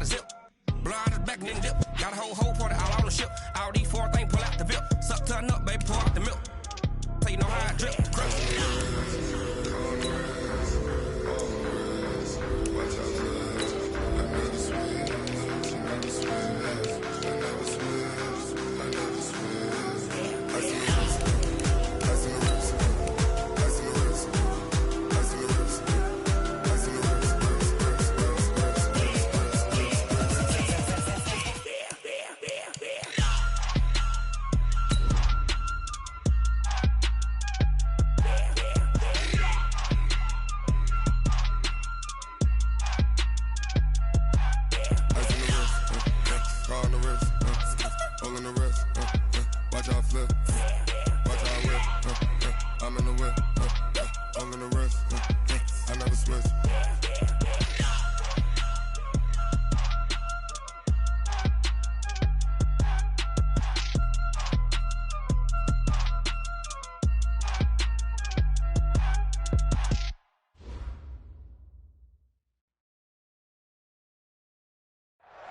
zip. Blood is back and then dip. Got a whole party all on the ship. All these four things pull out the VIP. Suck turn up, baby, pour out the milk. So you know how I drip.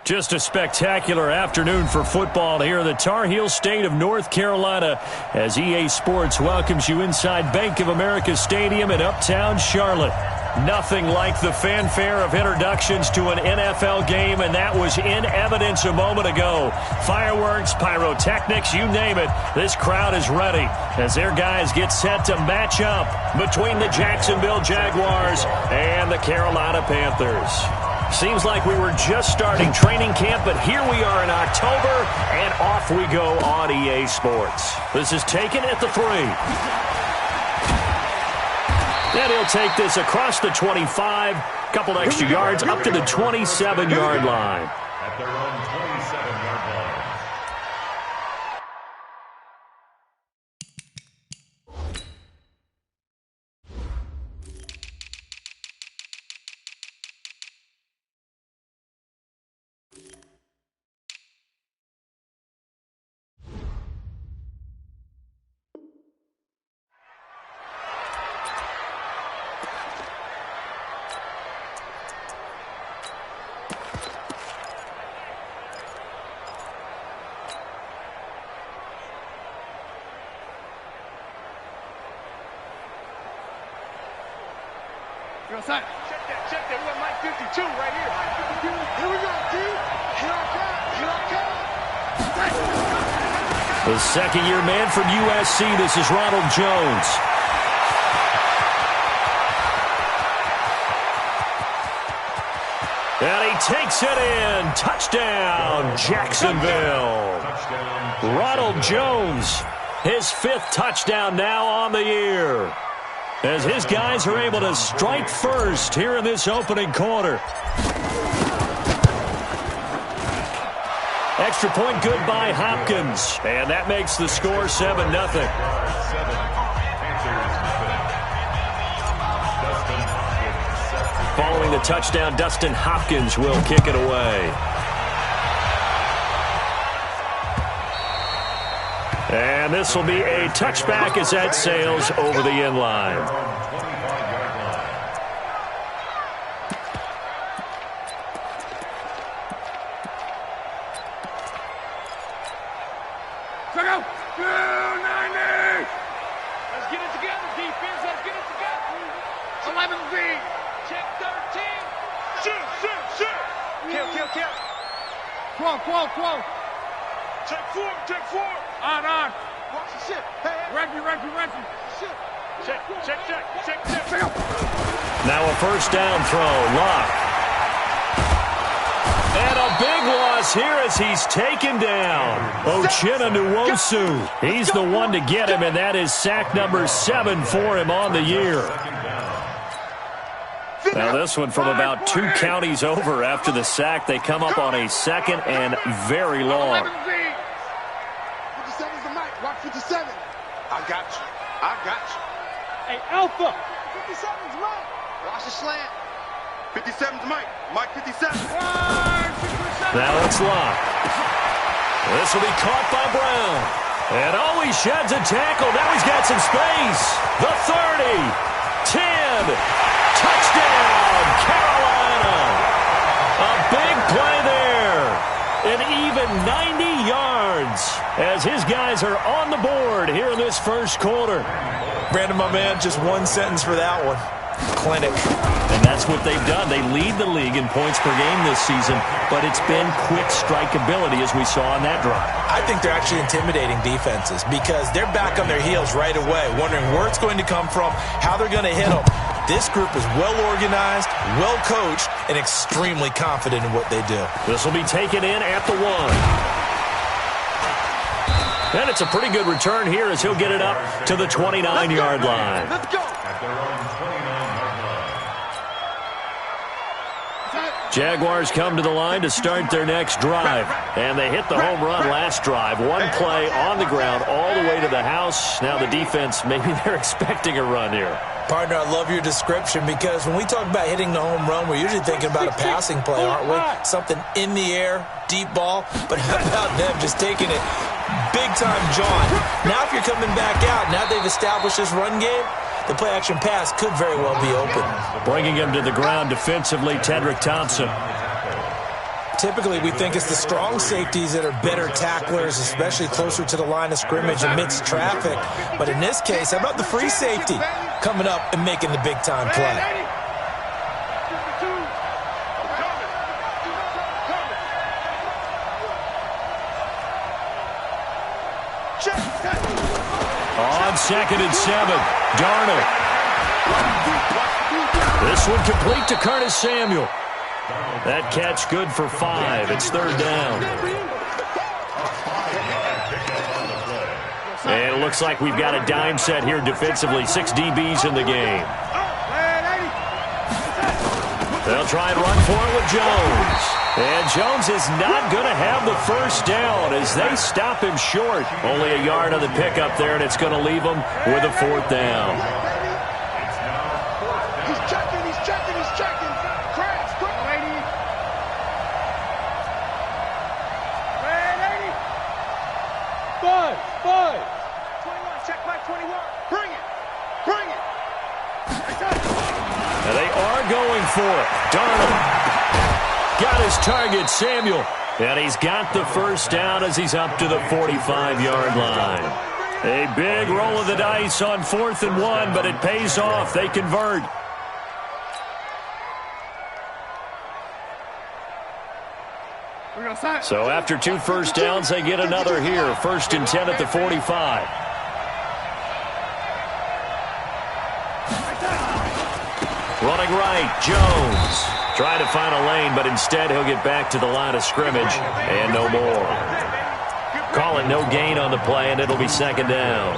Just a spectacular afternoon for football here in the Tar Heel state of North Carolina as EA Sports welcomes you inside Bank of America Stadium in Uptown Charlotte. Nothing like the fanfare of introductions to an NFL game, and that was in evidence a moment ago. Fireworks, pyrotechnics, you name it. This crowd is ready as their guys get set to match up between the Jacksonville Jaguars and the Carolina Panthers. Seems like we were just starting training camp, but here we are in October, and off we go on EA Sports. This is taken at the 3. And he'll take this across the 25, couple extra yards, up to the 27-yard line. At their own 27-yard line. Check that. We got Mike 52 right here. Here we go, D. Here I come. The second-year man from USC, this is Ronald Jones. And he takes it in. Touchdown, Jacksonville. Ronald Jones, his 5th touchdown now on the year, as his guys are able to strike first here in this opening quarter. Extra point good by Hopkins, and that makes the score 7-0. Following the touchdown, Dustin Hopkins will kick it away. And this will be a touchback as that sails over the end line. Check out. 290. Let's get it together, defense. Let's get it together. 11 V. Check 13. Shoot. Kill. Quo. Check 4. On. Watch the shit. Hey. Ready. Check. Now a first down throw. Lock. And a big loss here as he's taken down. Uchenna Nwosu. He's the one to get him, and that is sack number 7 for him on the year. Now this one from about 2 counties over after the sack. They come up on a second and very long. 57's the mic. Watch 57. I got you. Hey, Alpha. 57's Mike. Watch the slant. 57's Mike. Mike 57. Now it's locked. This will be caught by Brown. And he sheds a tackle. Now he's got some space. The 30. 10. Touchdown, Carolina. A big play there as his guys are on the board here in this first quarter. Brandon, my man, just one sentence for that one. Clinic. And that's what they've done. They lead the league in points per game this season, but it's been quick strikeability as we saw on that drive. I think they're actually intimidating defenses because they're back on their heels right away, wondering where it's going to come from, how they're going to hit them. This group is well-organized, well-coached, and extremely confident in what they do. This will be taken in at the 1. And it's a pretty good return here as he'll get it up to the 29-yard line. Let's go. At their own 29-yard line. Jaguars come to the line to start their next drive. And they hit the home run last drive. One play on the ground all the way to the house. Now the defense, maybe they're expecting a run here. Partner, I love your description because when we talk about hitting the home run, we're usually thinking about a passing play, aren't we? Something in the air, deep ball. But how about them just taking it big-time John? Now if you're coming back out, now they've established this run game, the play-action pass could very well be open. Bringing him to the ground defensively, Tedrick Thompson. Typically, we think it's the strong safeties that are better tacklers, especially closer to the line of scrimmage amidst traffic. But in this case, how about the free safety coming up and making the big-time play? On 2nd and 7, Darnold. This one complete to Curtis Samuel. That catch good for 5. It's 3rd down. And it looks like we've got a dime set here defensively. 6 DBs in the game. They'll try and run for it with Jones. And Jones is not going to have the first down as they stop him short. Only a yard on the pickup there, and it's going to leave him with a 4th down. He's checking. Crash, quick, lady. Ready? 5. 21, check by 21. Bring it. And they are going for it. Darnold got his target, Samuel. And he's got the first down as he's up to the 45-yard line. A big roll of the dice on 4th and 1, but it pays off. They convert. So after 2 first downs, they get another here. 1st and 10 at the 45. Running right, Jones. Trying to find a lane, but instead he'll get back to the line of scrimmage and no more. Calling no gain on the play, and it'll be 2nd down.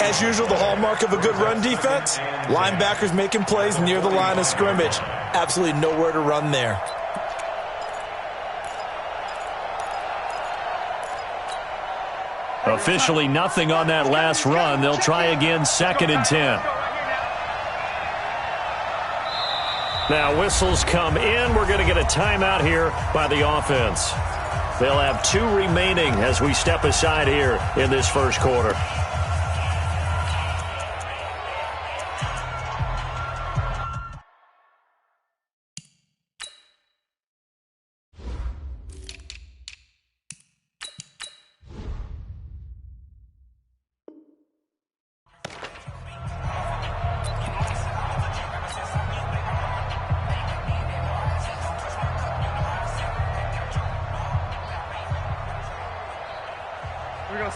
As usual, the hallmark of a good run defense, linebackers making plays near the line of scrimmage. Absolutely nowhere to run there. Officially nothing on that last run. They'll try again, 2nd and 10. Now whistles come in. We're going to get a timeout here by the offense. They'll have 2 remaining as we step aside here in this first quarter.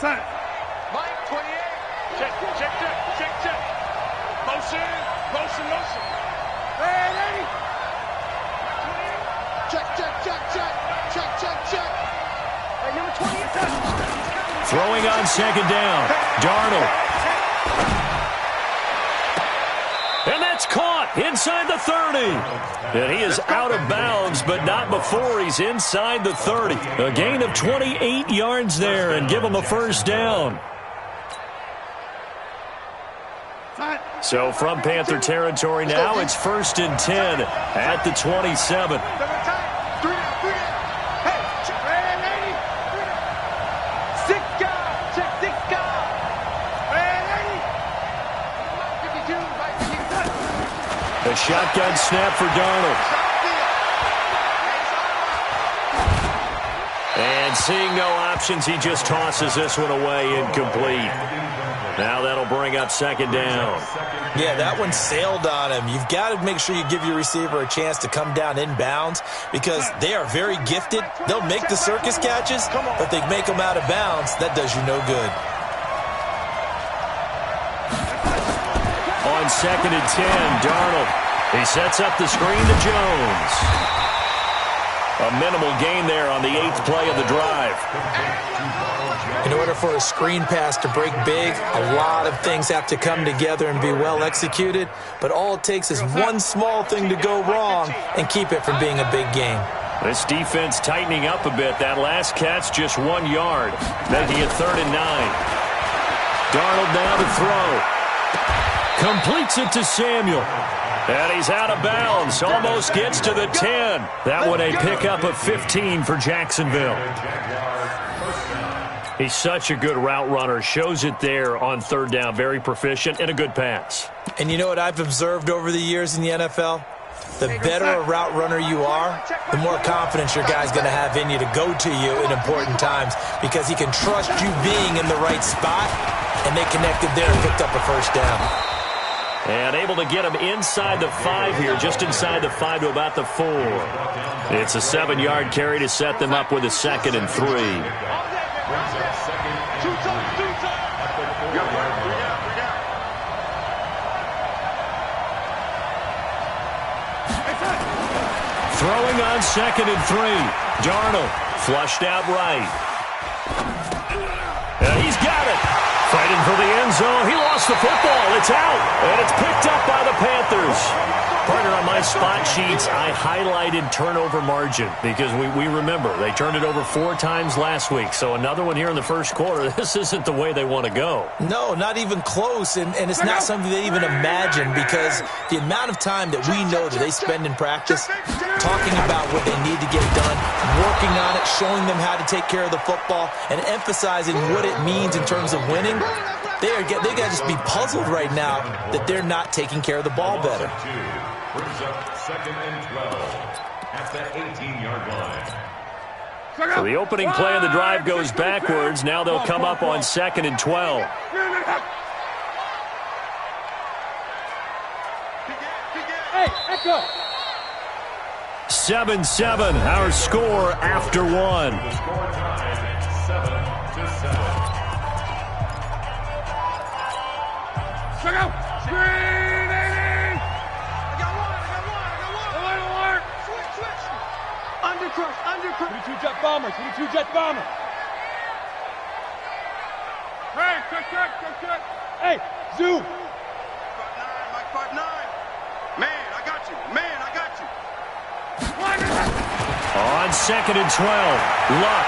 Mike, 28. Check. Motion. Ready? Check. Hey, number 20. Throwing on 2nd down. Darnold. And that's caught inside the 30. And he is out of bounds, but not before he's inside the 30. A gain of 28 yards there and give him a first down. So from Panther territory now, it's 1st and 10 at the 27. A shotgun snap for Darnold. And seeing no options, he just tosses this one away incomplete. Now that'll bring up second down. Yeah, that one sailed on him. You've got to make sure you give your receiver a chance to come down inbounds because they are very gifted. They'll make the circus catches, but they make them out of bounds. That does you no good. On second and 10, Darnold. He sets up the screen to Jones. A minimal gain there on the 8th play of the drive. In order for a screen pass to break big, a lot of things have to come together and be well executed, but all it takes is one small thing to go wrong and keep it from being a big game. This defense tightening up a bit. That last catch just 1 yard, making it 3rd and 9. Darnold now to throw. Completes it to Samuel. And he's out of bounds. Almost gets to the 10. That one a pickup of 15 for Jacksonville. He's such a good route runner. Shows it there on 3rd down. Very proficient and a good pass. And you know what I've observed over the years in the NFL? The better a route runner you are, the more confidence your guy's going to have in you to go to you in important times because he can trust you being in the right spot, and they connected there and picked up a first down. And able to get him inside the 5 here, just inside the 5 to about the 4. It's a 7-yard carry to set them up with a 2nd and 3. Throwing on 2nd and 3. Darnold flushed out right. And he's got it. Fighting for the end zone. He lost the football. It's out. And it's picked up by the Panthers. Partner, on my spot sheets, I highlighted turnover margin because we remember they turned it over 4 times last week. So another one here in the first quarter. This isn't the way they want to go. No, not even close. And it's not something they even imagine because the amount of time that we know that they spend in practice talking about what they need to get done, working on it, showing them how to take care of the football, and emphasizing what it means in terms of winning. They got to just be puzzled right now that they're not taking care of the ball better. Brings up 2nd and 12 at the 18-yard line. So the opening play of the drive goes backwards. Now they'll come up on 2nd and 12. Hey, echo. 7-7, our score after 1. Score tied 7-7. Check out. Screen. I got one. Switch. Undercrush. 22 jet bomber. Hey, check. Hey, zoom. 5'9", Mike 5'9". Man, I got you. On 2nd and 12, Luck.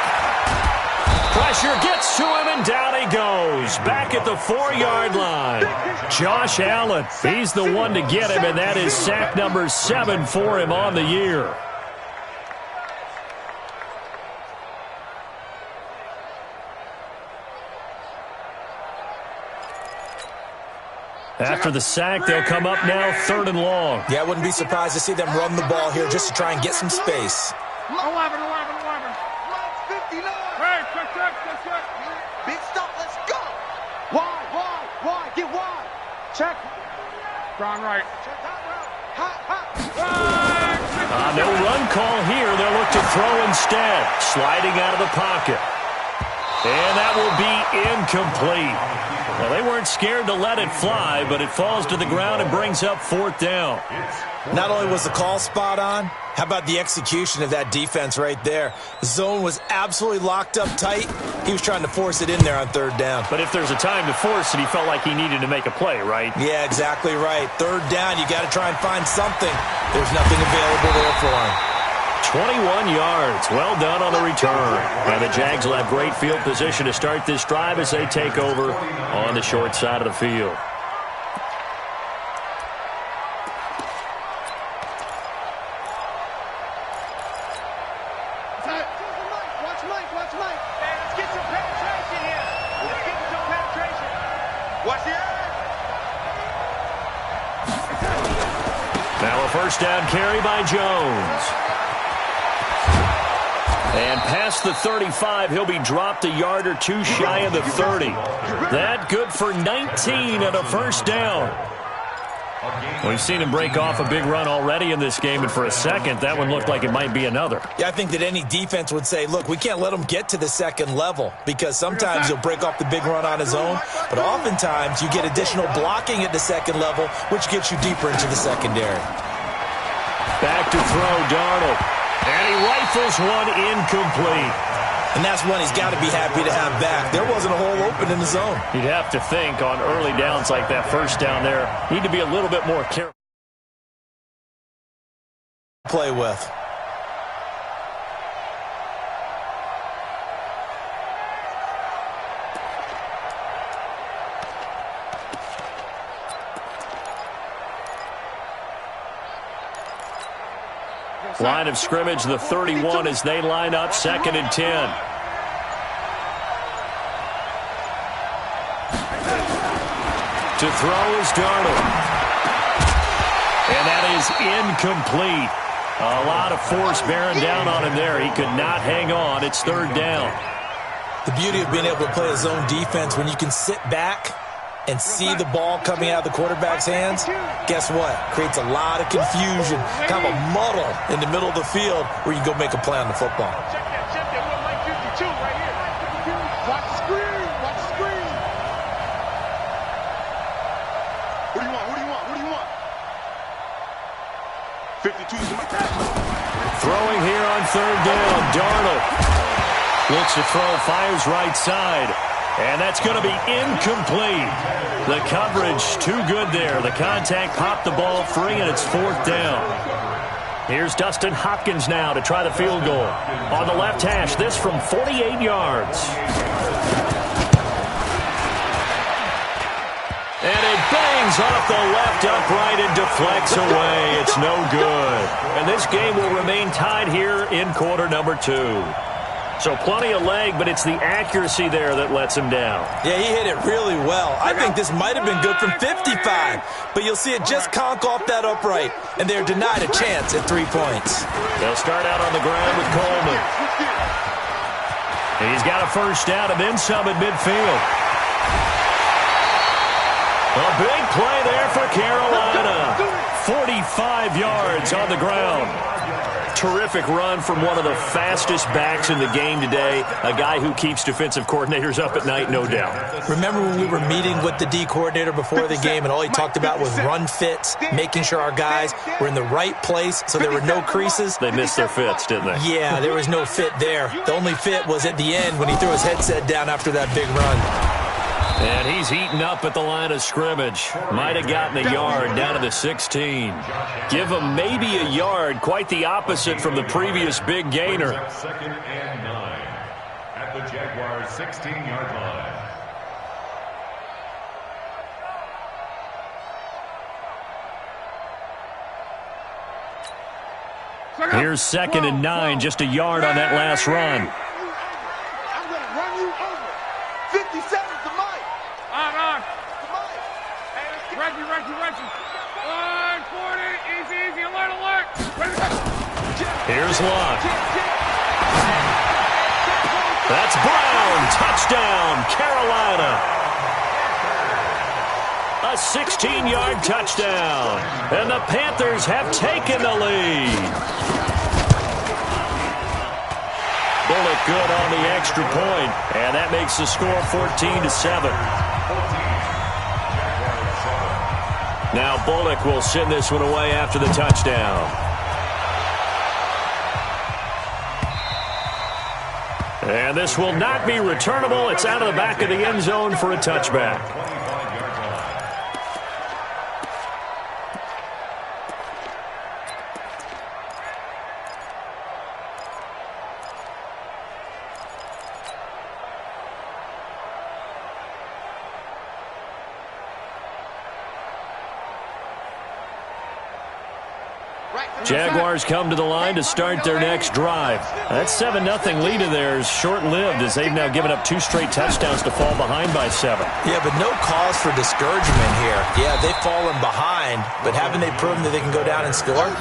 Pressure gets to him, and down he goes. Back at the 4-yard line. Josh Allen, he's the one to get him, and that is sack number 7 for him on the year. After the sack, they'll come up now 3rd and long. Yeah, I wouldn't be surprised to see them run the ball here just to try and get some space. 11. 59. Hey, check. Big stop, let's go. Wide. Get wide. Check. Strong right. Check that route. No run call here. They'll look to throw instead. Sliding out of the pocket. And that will be incomplete. Well, they weren't scared to let it fly, but it falls to the ground and brings up 4th down. Not only was the call spot on, how about the execution of that defense right there? The zone was absolutely locked up tight. He was trying to force it in there on 3rd down. But if there's a time to force it, he felt like he needed to make a play, right? Yeah, exactly right. 3rd down, you got to try and find something. There's nothing available there for him. 21 yards. Well done on the return. And the Jags will have great field position to start this drive as they take over on the short side of the field. Watch Mike. Hey, let's get some penetration here. Watch the eye. Now a 1st down carry by Jones. And past the 35, he'll be dropped a yard or two shy of the 30. That good for 19 and a first down. We've seen him break off a big run already in this game, and for a second, that one looked like it might be another. Yeah, I think that any defense would say, look, we can't let him get to the second level because sometimes he'll break off the big run on his own, but oftentimes you get additional blocking at the second level, which gets you deeper into the secondary. Back to throw, Darnold. And he rifles one incomplete. And that's one he's got to be happy to have back. There wasn't a hole open in the zone. You'd have to think on early downs like that first down there, need to be a little bit more careful. Play with. Line of scrimmage, the 31 as they line up, 2nd and 10. To throw is Darnold. And that is incomplete. A lot of force bearing down on him there. He could not hang on. It's 3rd down. The beauty of being able to play a zone defense when you can sit back and see the ball coming out of the quarterback's hands, guess what? Creates a lot of confusion, kind of a muddle in the middle of the field where you go make a play on the football. Check that, Line 52 right here. Watch the screen, watch the screen. Who do you want? 52's my Throwing here on 3rd down, Darnold. Looks to throw, fires right side. And that's going to be incomplete. The coverage too good there. The contact popped the ball free, and it's 4th down. Here's Dustin Hopkins now to try the field goal. On the left hash, this from 48 yards. And it bangs off the left upright and deflects away. It's no good. And this game will remain tied here in quarter number 2. So plenty of leg, but it's the accuracy there that lets him down. Yeah, he hit it really well. I think this might have been good from 55, but you'll see it just conk off that upright, and they're denied a chance at 3 points. They'll start out on the ground with Coleman. He's got a first down and then some at midfield. A big play there for Carolina. 45 yards on the ground. Terrific run from one of the fastest backs in the game today, a guy who keeps defensive coordinators up at night, no doubt. Remember when we were meeting with the D coordinator before the game and all he talked about was run fits, making sure our guys were in the right place so there were no creases? They missed their fits, didn't they? Yeah, there was no fit there. The only fit was at the end when he threw his headset down after that big run. And he's heating up at the line of scrimmage. Might have gotten a yard down to the 16. Give him maybe a yard, quite the opposite from the previous big gainer. 2nd and 9 at the Jaguars' 16-yard line. Here's 2nd and 9, just a yard on that last run. I'm going to run you over. 57 to Mike. On. Hey, Reggie. 140, easy, alert. Here's Locke. That's Brown. Touchdown, Carolina. A 16-yard touchdown. And the Panthers have taken the lead. Bullock good on the extra point, and that makes the score 14-7. Now Bullock will send this one away after the touchdown. And this will not be returnable. It's out of the back of the end zone for a touchback. Jaguars come to the line to start their next drive. That 7-0 lead of theirs short-lived as they've now given up 2 straight touchdowns to fall behind by 7. Yeah, but no cause for discouragement here. Yeah, they've fallen behind, but haven't they proven that they can go down and score?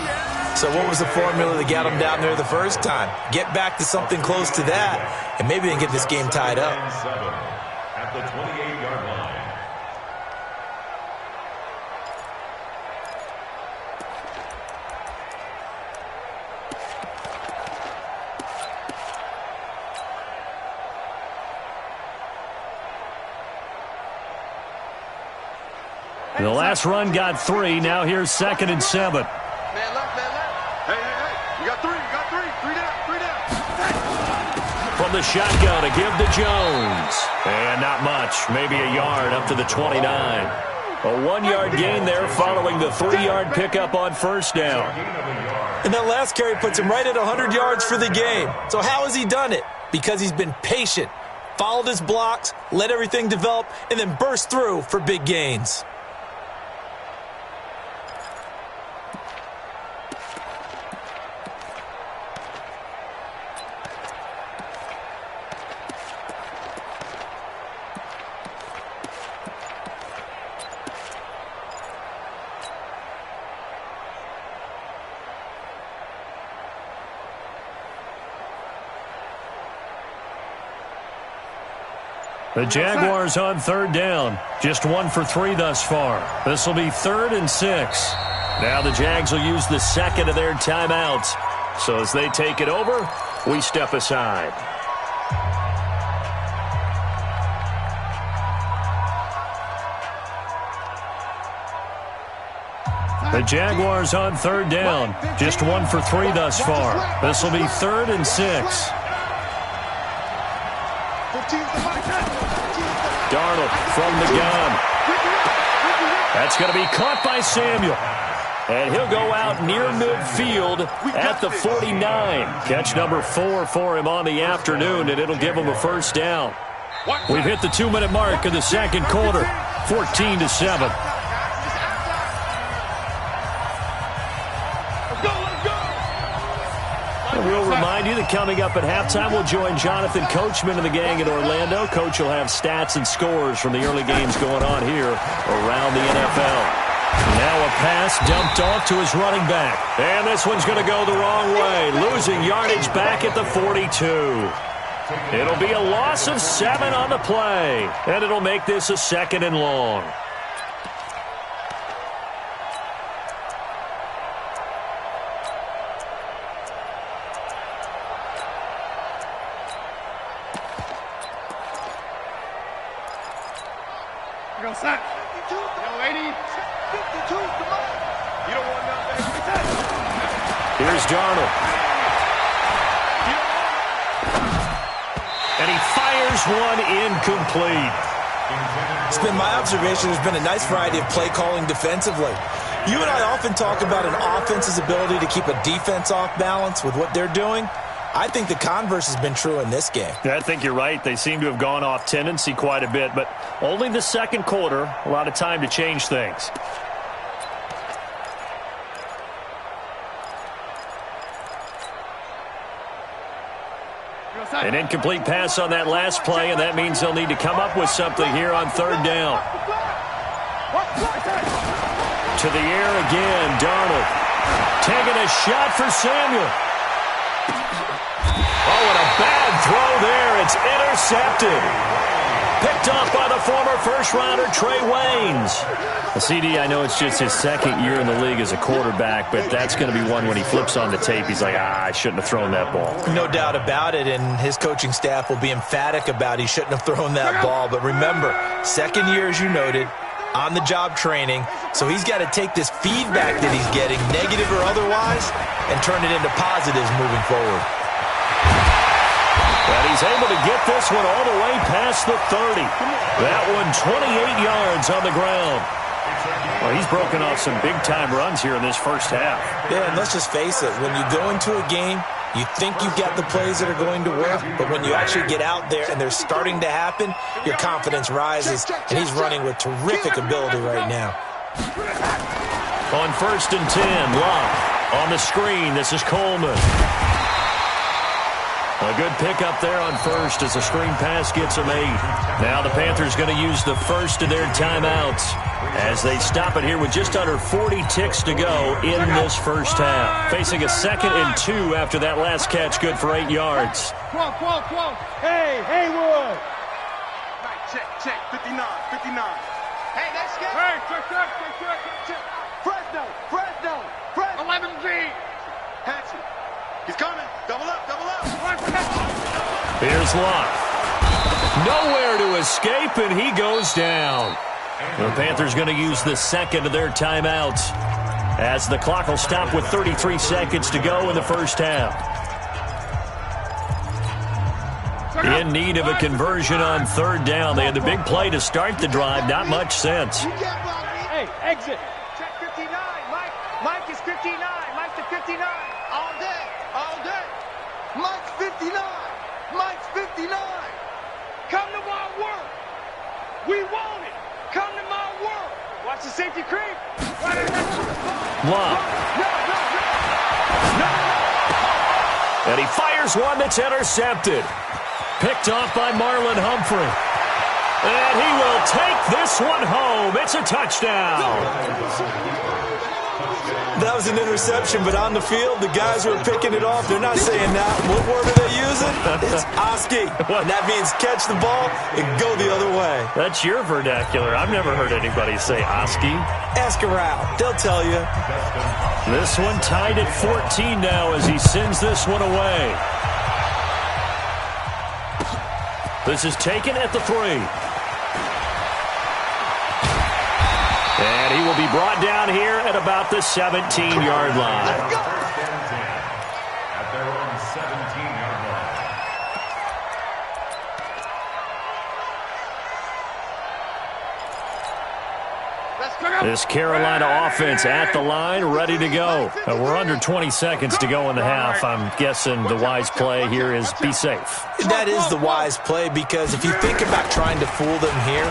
So what was the formula that got them down there the first time? Get back to something close to that, and maybe they can get this game tied up. At the 28-yard line. The last run got 3. Now here's 2nd and 7. Man left, man left. Hey. You got 3. Three down. From the shotgun, a give to Jones. And not much. Maybe a yard up to the 29. A 1-yard gain there following the 3-yard pickup on first down. And that last carry puts him right at 100 yards for the game. So how has he done it? Because he's been patient, followed his blocks, let everything develop, and then burst through for big gains. The Jaguars on 3rd down. Just 1 for 3 thus far. This will be 3rd and 6. Now the Jags will use the 2nd of their timeouts. So as they take it over, we step aside. The Jaguars on 3rd down. Just 1 for 3 thus far. This will be 3rd and 6. Darnold from the gun. That's going to be caught by Samuel. And he'll go out near midfield at the 49. Catch number 4 for him on the afternoon, and it'll give him a first down. We've hit the 2-minute mark of the second quarter, 14-7. We'll remind you that coming up at halftime, we'll join Jonathan Coachman and the gang in Orlando. Coach will have stats and scores from the early games going on here around the NFL. Now a pass dumped off to his running back. And this one's going to go the wrong way, losing yardage back at the 42. It'll be a loss of 7 on the play, and it'll make this a 2nd and long. Here's Darnold. And he fires one incomplete. It's been my observation there's been a nice variety of play calling defensively. You and I often talk about an offense's ability to keep a defense off balance with what they're doing. I think the converse has been true in this game. Yeah, I think you're right. They seem to have gone off tendency quite a bit, but only the second quarter, a lot of time to change things. An incomplete pass on that last play, and that means they'll need to come up with something here on 3rd down. To the air again, Darnold. Taking a shot for Samuel. Oh, and a bad throw there. It's intercepted. Picked off by the former first-rounder Trey Waynes. The CD, I know it's just his 2nd year in the league as a quarterback, but that's going to be one when he flips on the tape. He's like, I shouldn't have thrown that ball. No doubt about it, and his coaching staff will be emphatic about he shouldn't have thrown that ball. But remember, 2nd year, as you noted, on-the-job training, so he's got to take this feedback that he's getting, negative or otherwise, and turn it into positives moving forward. But he's able to get this one all the way past the 30. That one 28 yards on the ground. Well, he's broken off some big-time runs here in this first half. Yeah, and let's just face it. When you go into a game, you think you've got the plays that are going to work, but when you actually get out there and they're starting to happen, your confidence rises, and he's running with terrific ability right now. On 1st and 10, Locke on the screen. This is Coleman. A good pickup there on first as the screen pass gets a made. Now the Panthers going to use the first of their timeouts as they stop it here with just under 40 ticks to go in this first half. Facing a 2nd and 2 after that last catch, good for 8 yards. Hey, Haywood. Check, 59. Hey, let's get. Hey, check. Fresno. 11G. Hatchet. He's coming. Double up. Here's Locke. Nowhere to escape, and he goes down. The Panthers going to use the 2nd of their timeouts as the clock will stop with 33 seconds to go in the first half. In need of a conversion on 3rd down. They had the big play to start the drive. Not much sense. Hey, exit. Check 59. Mike is 59. Mike's the 59. All day. Mike's 59. Come to my world. We want it. Come to my world. Watch the safety creep. Locke. And he fires one that's intercepted. Picked off by Marlon Humphrey. And he will take this one home. It's a touchdown. That was an interception, but on the field, the guys who are picking it off, they're not saying that. What word are they using? It's Oski. And that means catch the ball and go the other way. That's your vernacular. I've never heard anybody say Oski. Ask around. They'll tell you. This one tied at 14 now as he sends this one away. This is taken at the 3. And he will be brought down here at about the 17-yard line. At their own 17-yard line. This Carolina offense at the line, ready to go. We're under 20 seconds to go in the half. I'm guessing the wise play here is be safe. That is the wise play because if you think about trying to fool them here,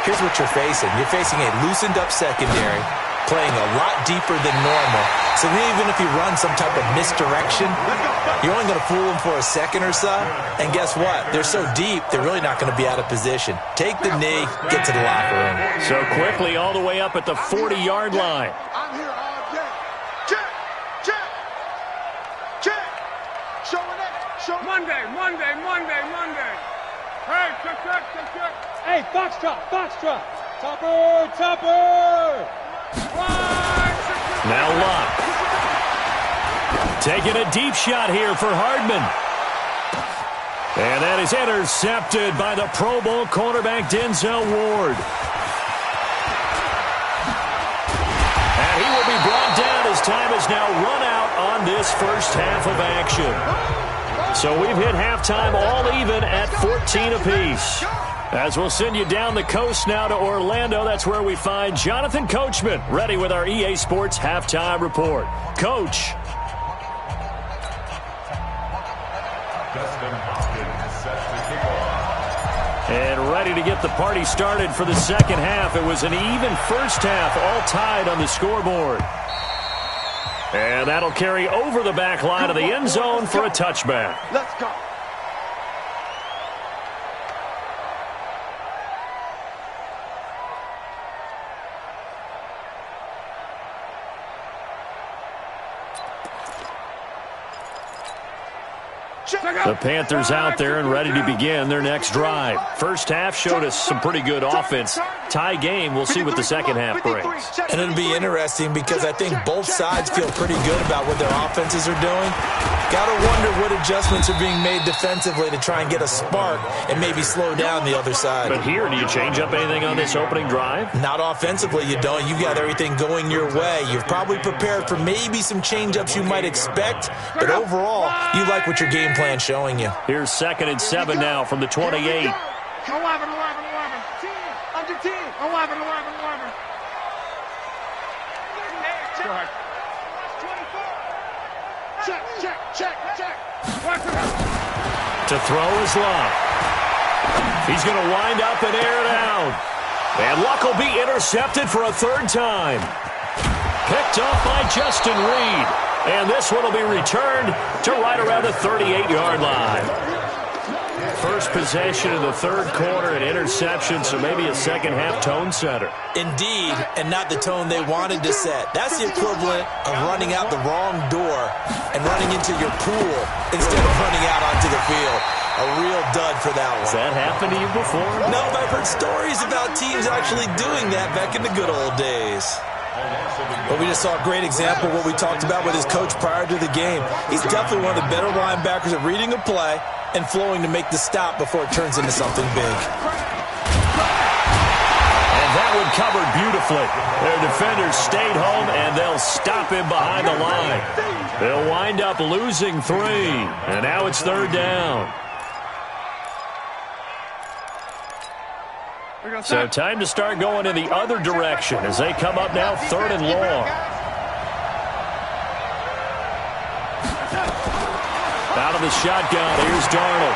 here's what you're facing. You're facing a loosened-up secondary, playing a lot deeper than normal. So even if you run some type of misdirection, you're only going to fool them for a second or so. And guess what? They're so deep, they're really not going to be out of position. Take the knee, get to the locker room. So quickly all the way up at the 40-yard line. I'm here all day. Check. Showing it. Monday. Hey, check. Hey, Foxtrot. Topper. Now Locke. Taking a deep shot here for Hardman. And that is intercepted by the Pro Bowl cornerback Denzel Ward. And he will be brought down as time is now run out on this first half of action. So we've hit halftime all even at 14 apiece. As we'll send you down the coast now to Orlando, that's where we find Jonathan Coachman ready with our EA Sports halftime report. Coach. And ready to get the party started for the second half. It was an even first half, all tied on the scoreboard. And that'll carry over the back line of the end zone for a touchback. Let's go. The Panthers out there and ready to begin their next drive. First half showed us some pretty good offense. Tie game, we'll see what the second half brings. And it'll be interesting because I think both sides feel pretty good about what their offenses are doing. Got to wonder what adjustments are being made defensively to try and get a spark and maybe slow down the other side. But here, do you change up anything on this opening drive? Not offensively, you don't. You've got everything going your way. You've probably prepared for maybe some change-ups you might expect, but overall, you like what your game plan's showing you. Here's 2nd and 7 now from the 28. 11. Under 10. 11. Check. To throw is Locke. He's going to wind up and air it out. And Locke will be intercepted for a 3rd time. Picked off by Justin Reed. And this one will be returned to right around the 38-yard line. First possession of the third quarter, an interception, so maybe a second-half tone setter. Indeed, and not the tone they wanted to set. That's the equivalent of running out the wrong door and running into your pool instead of running out onto the field. A real dud for that one. Has that happened to you before? No, but I've heard stories about teams actually doing that back in the good old days. But we just saw a great example of what we talked about with his coach prior to the game. He's definitely one of the better linebackers at reading a play and flowing to make the stop before it turns into something big. And that one covered beautifully. Their defenders stayed home, and they'll stop him behind the line. They'll wind up losing 3, and now it's third down. So time to start going in the other direction as they come up now third and long. Out of the shotgun, here's Darnold.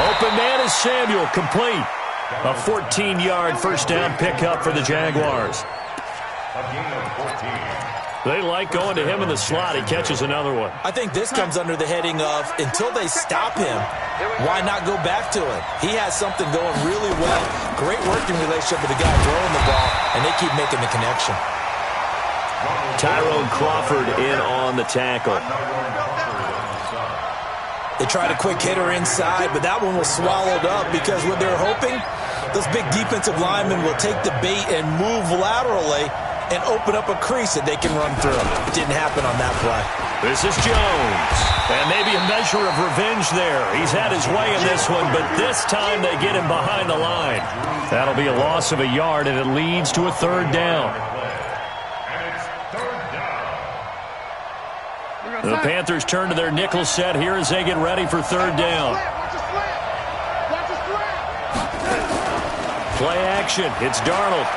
Open man is Samuel, complete. A 14-yard first down pickup for the Jaguars. They like going to him in the slot. He catches another one. I think this comes under the heading of, until they stop him, why not go back to it? He has something going really well. Great working relationship with the guy throwing the ball, and they keep making the connection. Tyrone Crawford in on the tackle. They tried a quick hitter inside, but that one was swallowed up because what they're hoping, those big defensive linemen will take the bait and move laterally and open up a crease that they can run through. It didn't happen on that play. This is Jones. And maybe a measure of revenge there. He's had his way in this one, but this time they get him behind the line. That'll be a loss of a yard, and it leads to a third down. The Panthers turn to their nickel set here as they get ready for third down. Play action. It's Darnold.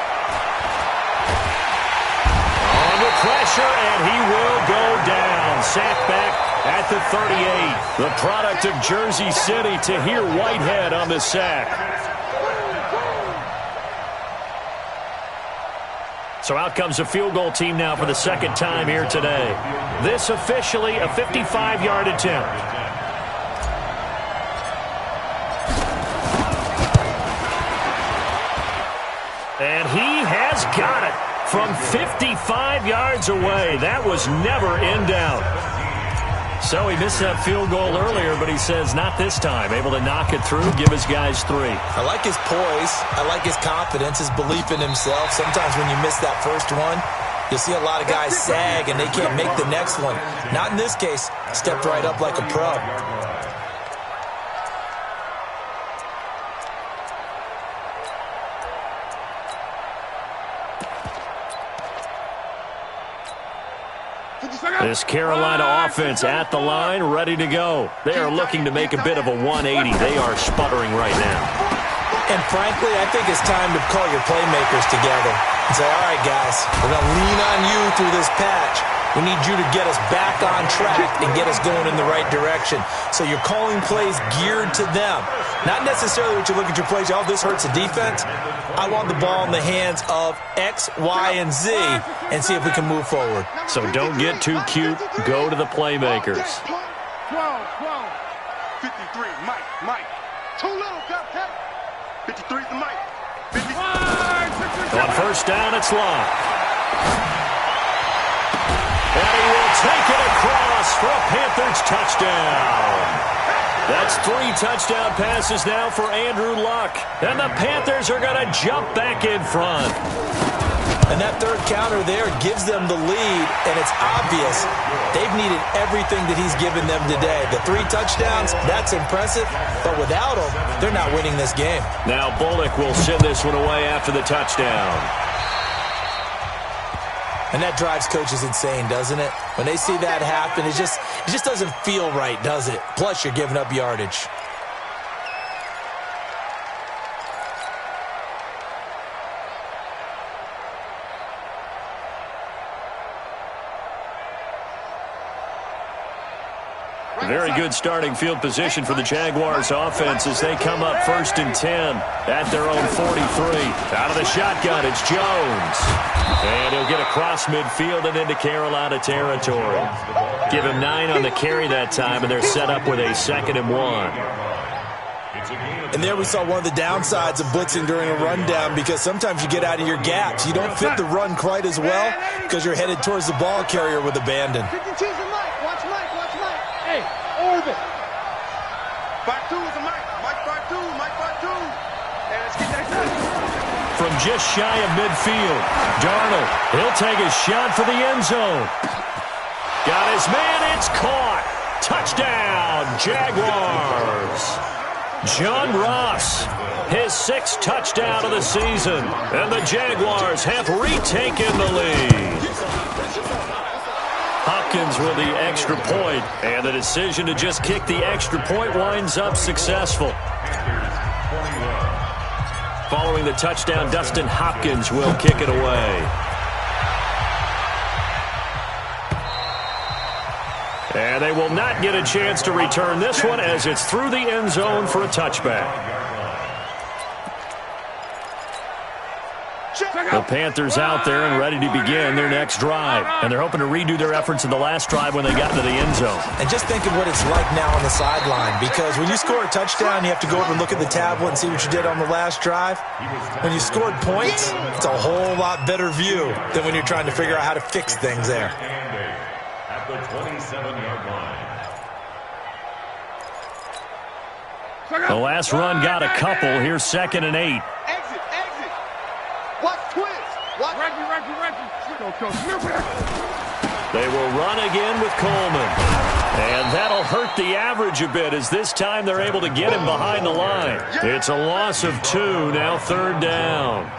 Under pressure, and he will go down. Sacked back at the 38. The product of Jersey City, Tahir Whitehead on the sack. So out comes a field goal team now for the second time here today. This officially a 55-yard attempt. And he has got it from 55 yards away. That was never in doubt. So he missed that field goal earlier, but he says not this time. Able to knock it through, give his guys 3. I like his poise. I like his confidence, his belief in himself. Sometimes when you miss that first one, you'll see a lot of guys sag and they can't make the next one. Not in this case. Stepped right up like a pro. This Carolina offense at the line, ready to go. They are looking to make a bit of a 180. They are sputtering right now. And frankly, I think it's time to call your playmakers together and say, all right, guys, we're going to lean on you through this patch. We need you to get us back on track and get us going in the right direction. So you're calling plays geared to them. Not necessarily what you look at your plays, oh, this hurts the defense. I want the ball in the hands of X, Y, and Z and see if we can move forward. So don't get too cute. Go to the playmakers. 12, 53, Mike. Too little, Cupcake. 53's the Mike. 55. On first down, it's Locke. And he will take it across for a Panthers touchdown. That's 3 touchdown passes now for Andrew Luck. And the Panthers are going to jump back in front. And that third counter there gives them the lead, and it's obvious they've needed everything that he's given them today. The 3 touchdowns, that's impressive, but without him, they're not winning this game. Now Bullock will send this one away after the touchdown. And that drives coaches insane, doesn't it? When they see that happen, it just doesn't feel right, does it? Plus, you're giving up yardage. Very good starting field position for the Jaguars offense as they come up 1st and 10 at their own 43. Out of the shotgun, it's Jones. And he'll get across midfield and into Carolina territory. Give him 9 on the carry that time, and they're set up with a 2nd and 1. And there we saw one of the downsides of blitzing during a rundown, because sometimes you get out of your gaps. You don't fit the run quite as well because you're headed towards the ball carrier with abandon. 52's a Mike. Watch Mike. Watch Mike. Hey, orbit. 5-2 is a Mike. Mike 5-2. Mike 5-2. Hey, let's get that done. From just shy of midfield, Darnold, he'll take a shot for the end zone. Got his man, it's caught. Touchdown, Jaguars. John Ross, his 6th touchdown of the season, and the Jaguars have retaken the lead. Hopkins with the extra point, and the decision to just kick the extra point winds up successful. Following the touchdown, Dustin Hopkins will kick it away. And they will not get a chance to return this one as it's through the end zone for a touchback. The Panthers out there and ready to begin their next drive. And they're hoping to redo their efforts in the last drive when they got into the end zone. And just think of what it's like now on the sideline, because when you score a touchdown, you have to go over and look at the tablet and see what you did on the last drive. When you scored points, it's a whole lot better view than when you're trying to figure out how to fix things there. At the 27-yard line. The last run got a couple. Here's 2nd and 8. Exit. Watch twins. Watch. Reggie. They will run again with Coleman. And that'll hurt the average a bit, as this time they're able to get him behind the line. It's a loss of 2, now 3rd down.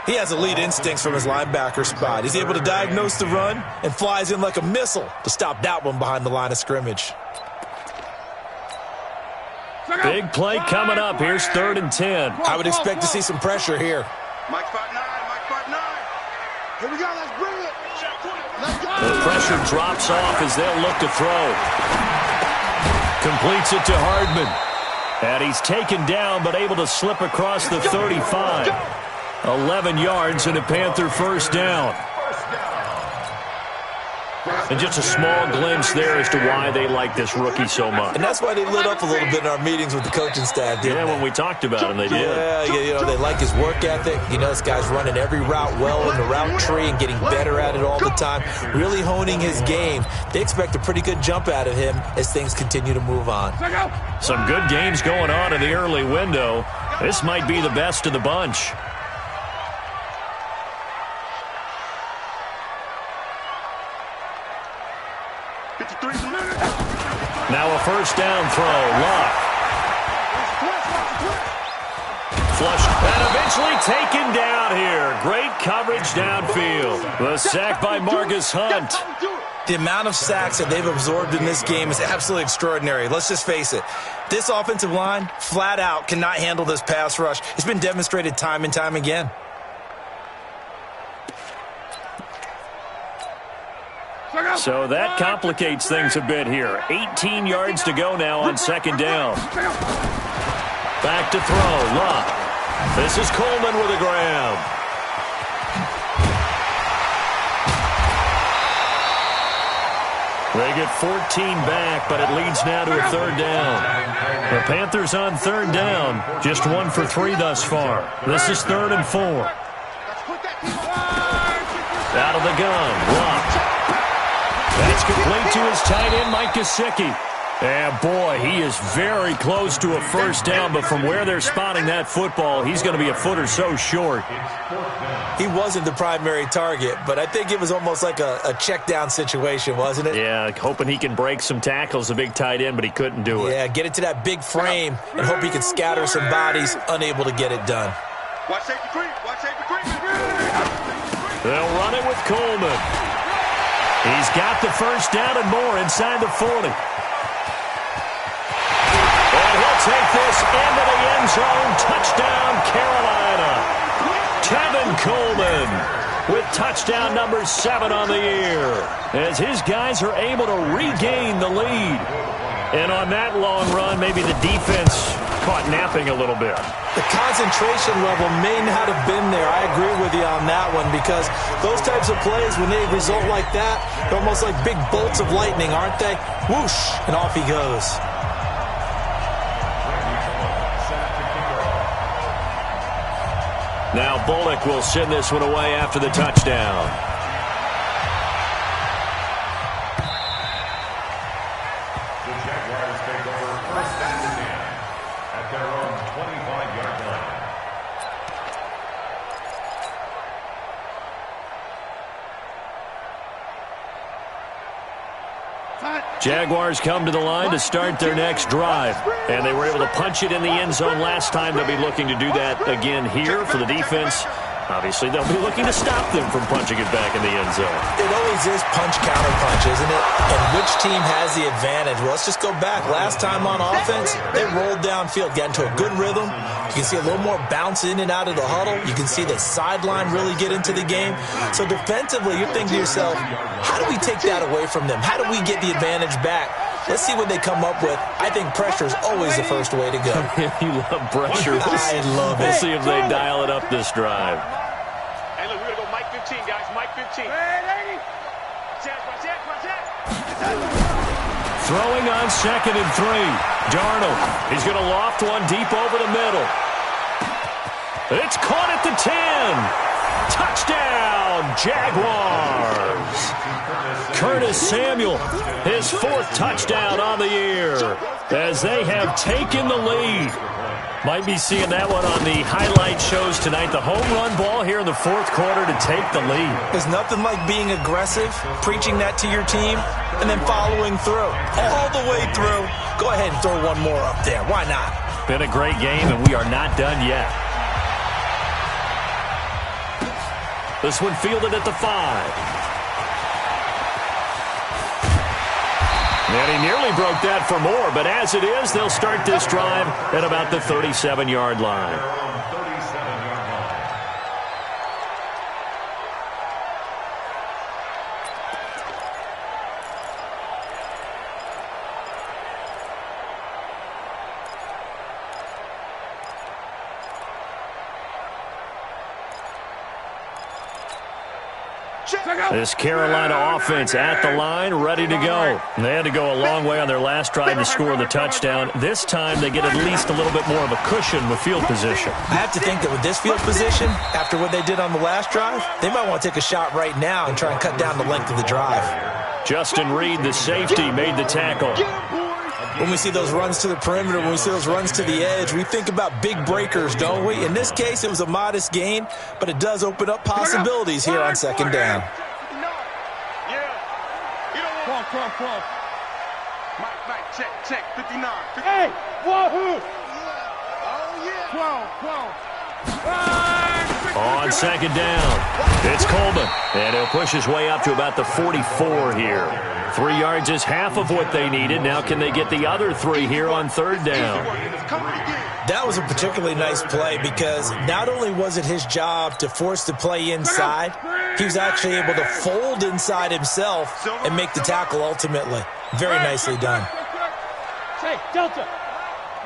He has elite instincts from his linebacker spot. He's able to diagnose the run and flies in like a missile to stop that one behind the line of scrimmage. Big play coming up. Here's 3rd and 10. I would expect to see some pressure here. Mike 5-9. Mike 5-9. Here we go. Let's bring it. Let's go. The pressure drops off as they'll look to throw. Completes it to Hardman. And he's taken down but able to slip across the 35. 11 yards and a Panther 1st down. And just a small glimpse there as to why they like this rookie so much. And that's why they lit up a little bit in our meetings with the coaching staff, didn't they? When we talked about him, they did. Yeah, they like his work ethic. You know, this guy's running every route well in the route tree and getting better at it all the time, really honing his game. They expect a pretty good jump out of him as things continue to move on. Some good games going on in the early window. This might be the best of the bunch. Now a 1st down throw. Luck. Flushed and eventually taken down here. Great coverage downfield. The sack by Marcus Hunt. The amount of sacks that they've absorbed in this game is absolutely extraordinary. Let's just face it. This offensive line, flat out, cannot handle this pass rush. It's been demonstrated time and time again. So that complicates things a bit here. 18 yards to go now on 2nd down. Back to throw. Luck. This is Coleman with a grab. They get 14 back, but it leads now to a 3rd down. The Panthers on 3rd down. Just 1 for 3 thus far. This is 3rd and 4. Out of the gun. Luck. That's complete to his tight end, Mike Gesicki. And, boy, he is very close to a 1st down, but from where they're spotting that football, he's going to be a foot or so short. He wasn't the primary target, but I think it was almost like a check down situation, wasn't it? Yeah, hoping he can break some tackles, the big tight end, but he couldn't do it. Yeah, get it to that big frame and hope he can scatter some bodies, unable to get it done. Watch safety creep. Watch safety creep. They'll run it with Coleman. He's got the 1st down and more inside the 40. And he'll take this into the end zone. Touchdown, Carolina. Tevin Coleman with touchdown number 7 on the year, as his guys are able to regain the lead. And on that long run, maybe the defense caught napping a little bit. The concentration level may not have been there. I agree with you on that one, because those types of plays, when they result like that, they're almost like big bolts of lightning, aren't they? Whoosh, and off he goes. Now Bullock will send this one away after the touchdown. The Jaguars take over first and 10 at their own 25-yard line. Jaguars come to the line to start their next drive, and they were able to punch it in the end zone last time. They'll be looking to do that again here for the defense. Obviously, they'll be looking to stop them from punching it back in the end zone. It always is punch-counter-punch, isn't it? And which team has the advantage? Well, let's just go back. Last time on offense, they rolled downfield, got into a good rhythm. You can see a little more bounce in and out of the huddle. You can see the sideline really get into the game. So defensively, you're thinking to yourself, how do we take that away from them? How do we get the advantage back? Let's see what they come up with. I think pressure is always the first way to go. You love pressure. I love it. We'll see if they dial it up this drive. Hey, look, we're going to go Mike 15, guys. Mike 15. Throwing on 2nd and 3. Darnold. He's going to loft one deep over the middle. It's caught at the 10. Touchdown, Jaguars. Curtis Samuel, his 4th touchdown on the year, as they have taken the lead. Might be seeing that one on the highlight shows tonight. The home run ball here in the 4th quarter to take the lead. There's nothing like being aggressive, preaching that to your team, and then following through. All the way through. Go ahead and throw one more up there. Why not? Been a great game, and we are not done yet. This one fielded at the 5. And he nearly broke that for more, but as it is, they'll start this drive at about the 37-yard line. This Carolina offense at the line, ready to go. They had to go a long way on their last drive to score the touchdown. This time they get at least a little bit more of a cushion with field position. I have to think that with this field position, after what they did on the last drive, they might want to take a shot right now and try and cut down the length of the drive. Justin Reed, the safety, made the tackle. When we see those runs to the perimeter, when we see those runs to the edge, we think about big breakers, don't we? In this case, it was a modest gain, but it does open up possibilities here on 2nd down. Mike, check, 59. Hey, wahoo! Oh, yeah. 12. On 2nd down, it's Coleman, and he'll push his way up to about the 44 here. 3 yards is half of what they needed. Now can they get the other 3 here on 3rd down? That was a particularly nice play because not only was it his job to force the play inside, he was actually able to fold inside himself and make the tackle ultimately. Very nicely done. Hey, Delta.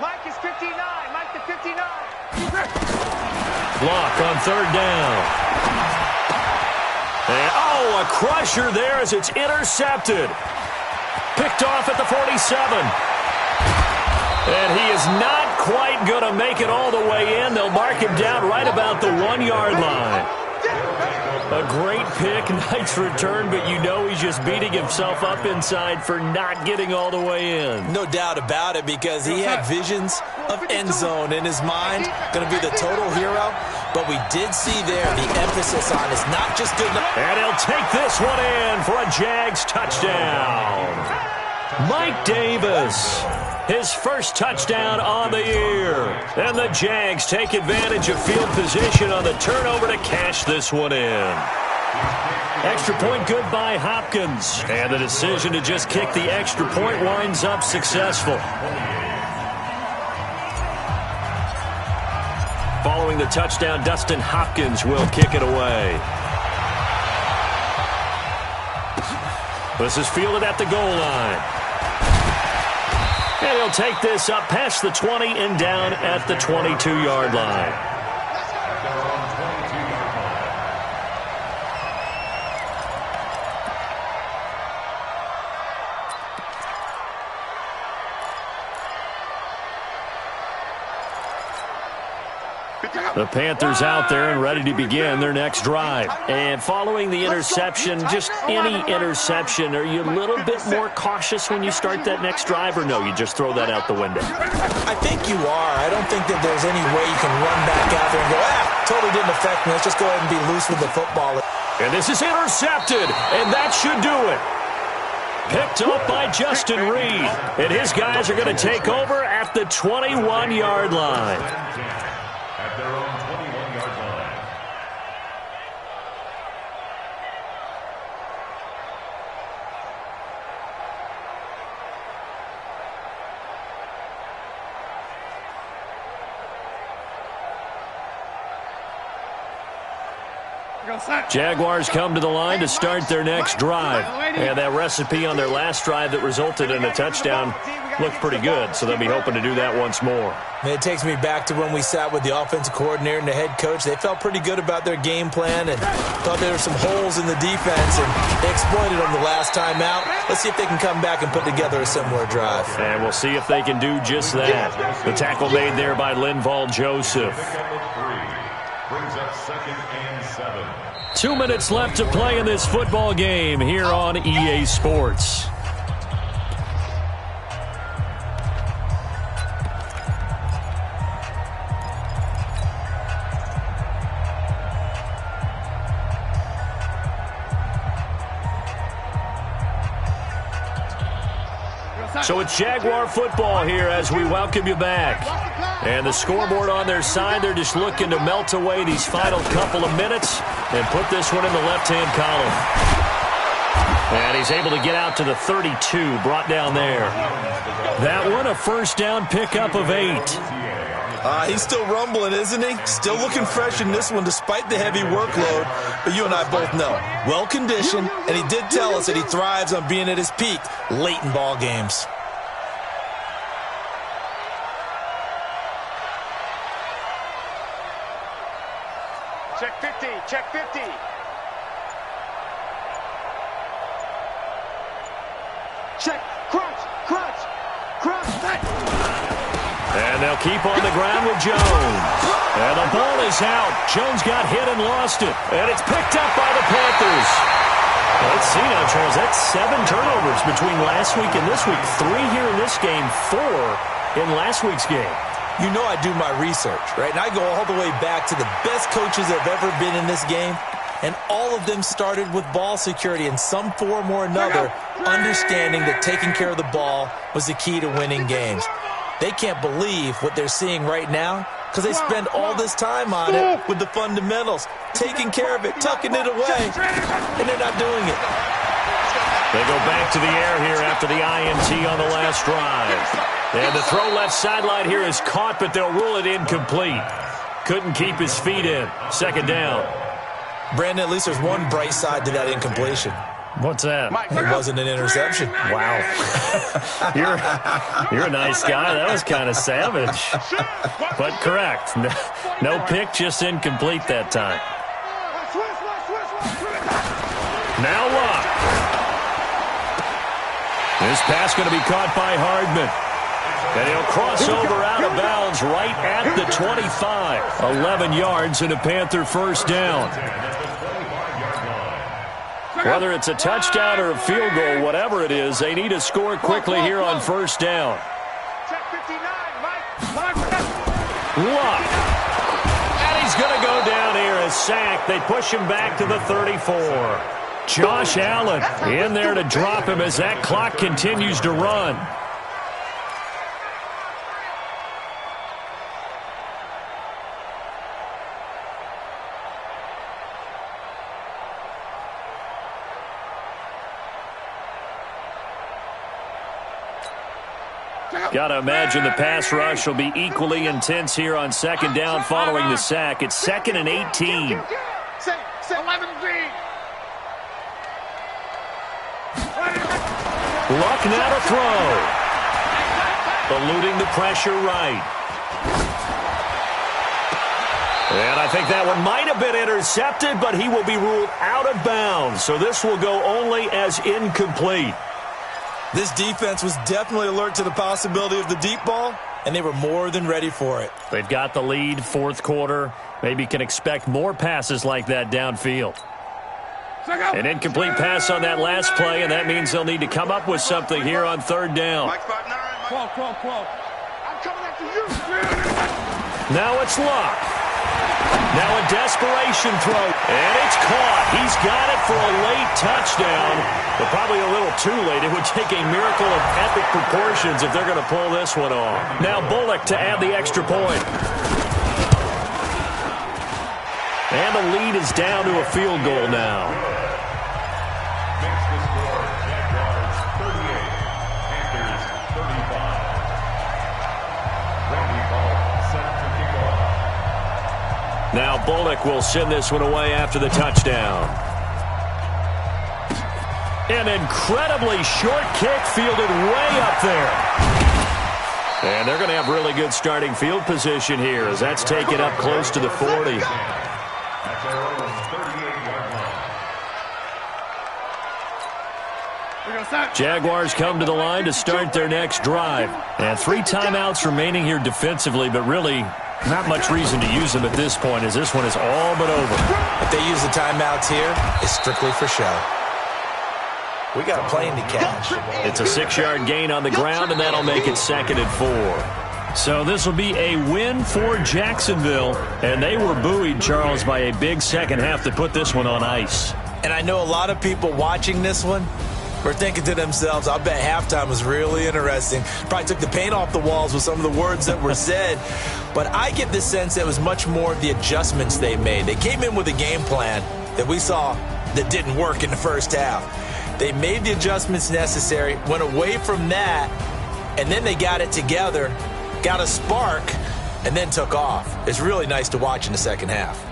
Mike is 59. Mike the 59. Block on 3rd down. And, a crusher there as it's intercepted. Picked off at the 47. And he is not quite going to make it all the way in. They'll mark him down right about the 1-yard line. A great pick, nice return, but you know he's just beating himself up inside for not getting all the way in. No doubt about it, because he had visions of end zone in his mind. Going to be the total hero, but we did see there the emphasis on is not just good enough. And he'll take this one in for a Jags touchdown. Mike Davis, his first touchdown on the year. And the Jags take advantage of field position on the turnover to cash this one in. Extra point good by Hopkins. And the decision to just kick the extra point winds up successful. Following the touchdown, Dustin Hopkins will kick it away. This is fielded at the goal line. And he'll take this up past the 20 and down at the 22-yard line. The Panthers out there and ready to begin their next drive. And following the interception, just any interception, are you a little bit more cautious when you start that next drive, or no, you just throw that out the window? I think you are. I don't think that there's any way you can run back out there and go, totally didn't affect me. Let's just go ahead and be loose with the football. And this is intercepted, and that should do it. Picked up by Justin Reed. And his guys are going to take over at the 21-yard line. At their own 21-yard line. Jaguars come to the line to start their next drive. And that recipe on their last drive that resulted in a touchdown looked pretty good, so they'll be hoping to do that once more. It takes me back to when we sat with the offensive coordinator and the head coach. They felt pretty good about their game plan and thought there were some holes in the defense, and they exploited them the last time out. Let's see if they can come back and put together a similar drive. And we'll see if they can do just that. The tackle made there by Linval Joseph. Brings up 2nd and 7. 2 minutes left to play in this football game here on EA Sports. So it's Jaguar football here as we welcome you back. And the scoreboard on their side, they're just looking to melt away these final couple of minutes and put this one in the left-hand column. And he's able to get out to the 32, brought down there. That one, a first down pickup of 8. He's still rumbling, isn't he? Still looking fresh in this one despite the heavy workload. But you and I both know, well-conditioned, and he did tell us that he thrives on being at his peak late in ball games. Check 50, check 50. Check, crunch, crunch, crunch, that. And they'll keep on the ground with Jones. And the ball is out. Jones got hit and lost it. And it's picked up by the Panthers. Let's see now, Charles. That's 7 turnovers between last week and this week. 3 here in this game, 4 in last week's game. You know I do my research, right? And I go all the way back to the best coaches that have ever been in this game. And all of them started with ball security in some form or another, understanding that taking care of the ball was the key to winning games. They can't believe what they're seeing right now because they spend all this time on it with the fundamentals, taking care of it, tucking it away, and they're not doing it. They go back to the air here after the INT on the last drive. And the throw left sideline here is caught, but they'll rule it incomplete. Couldn't keep his feet in. Second down. Brandon, at least there's one bright side to that incompletion. What's that? It wasn't an interception. Wow. You're a nice guy. That was kind of savage. But correct. No pick, just incomplete that time. Now Luck. This pass going to be caught by Hardman. And he'll cross over out of bounds right at the 25. 11 yards and a Panther first down. Whether it's a touchdown or a field goal, whatever it is, they need to score quickly here on first down. Luck. And he's going to go down here as sacked. They push him back to the 34. Josh Allen in there to drop him as that clock continues to run. Got to imagine the pass rush will be equally intense here on second down following the sack. It's 2nd and 18. Luck now to throw. Eluding the pressure right. And I think that one might have been intercepted, but he will be ruled out of bounds. So this will go only as incomplete. This defense was definitely alert to the possibility of the deep ball, and they were more than ready for it. They've got the lead, fourth quarter. Maybe can expect more passes like that downfield. An incomplete pass on that last play, and that means they'll need to come up with something here on third down. Call. I'm coming after you. Now it's Luck. Now a desperation throw, and it's caught. He's got it for a late touchdown, but probably a little too late. It would take a miracle of epic proportions if they're going to pull this one off. Now Bullock to add the extra point. And the lead is down to a field goal now. Makes the score Jaguars 38, Panthers 35. Randy Ball set to kick off. Now Bullock will send this one away after the touchdown. An incredibly short kick fielded way up there. And they're going to have really good starting field position here as that's taken up close to the 40. That's their own 38-yard line. Jaguars come to the line to start their next drive. And 3 timeouts remaining here defensively, but really not much reason to use them at this point as this one is all but over. If they use the timeouts here, it's strictly for show. We got a plane to catch. It's a 6-yard gain on the ground, and that'll make it 2nd and 4. So this will be a win for Jacksonville, and they were buoyed, Charles, by a big second half to put this one on ice. And I know a lot of people watching this one were thinking to themselves, I bet halftime was really interesting. Probably took the paint off the walls with some of the words that were said. But I get the sense that it was much more of the adjustments they made. They came in with a game plan that we saw that didn't work in the first half. They made the adjustments necessary, went away from that, and then they got it together, got a spark, and then took off. It's really nice to watch in the second half.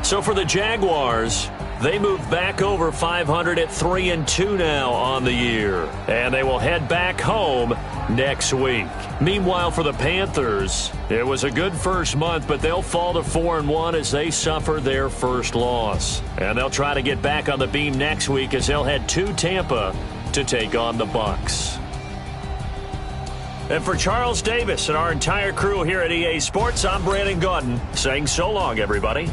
So for the Jaguars, they move back over 500 at 3-2 now on the year. And they will head back home next week. Meanwhile, for the Panthers, it was a good first month, but they'll fall to 4-1 as they suffer their first loss. And they'll try to get back on the beam next week as they'll head to Tampa to take on the Bucs. And for Charles Davis and our entire crew here at EA Sports, I'm Brandon Gaudin saying so long, everybody.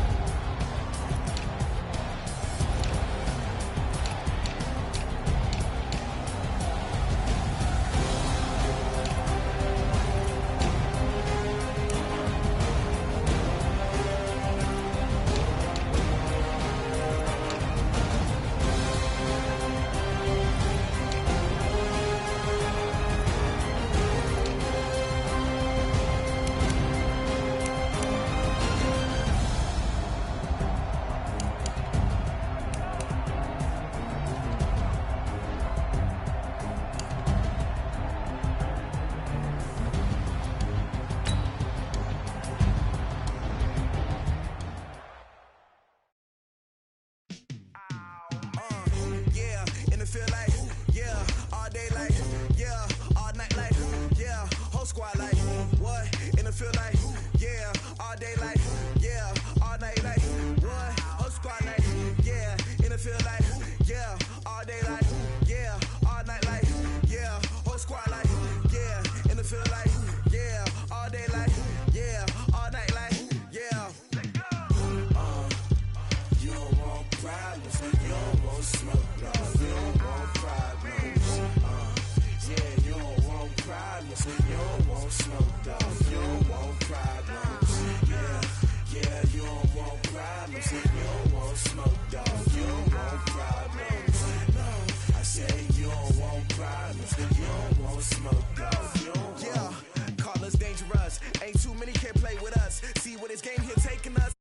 Ain't too many can play with us. See what this game here taking us.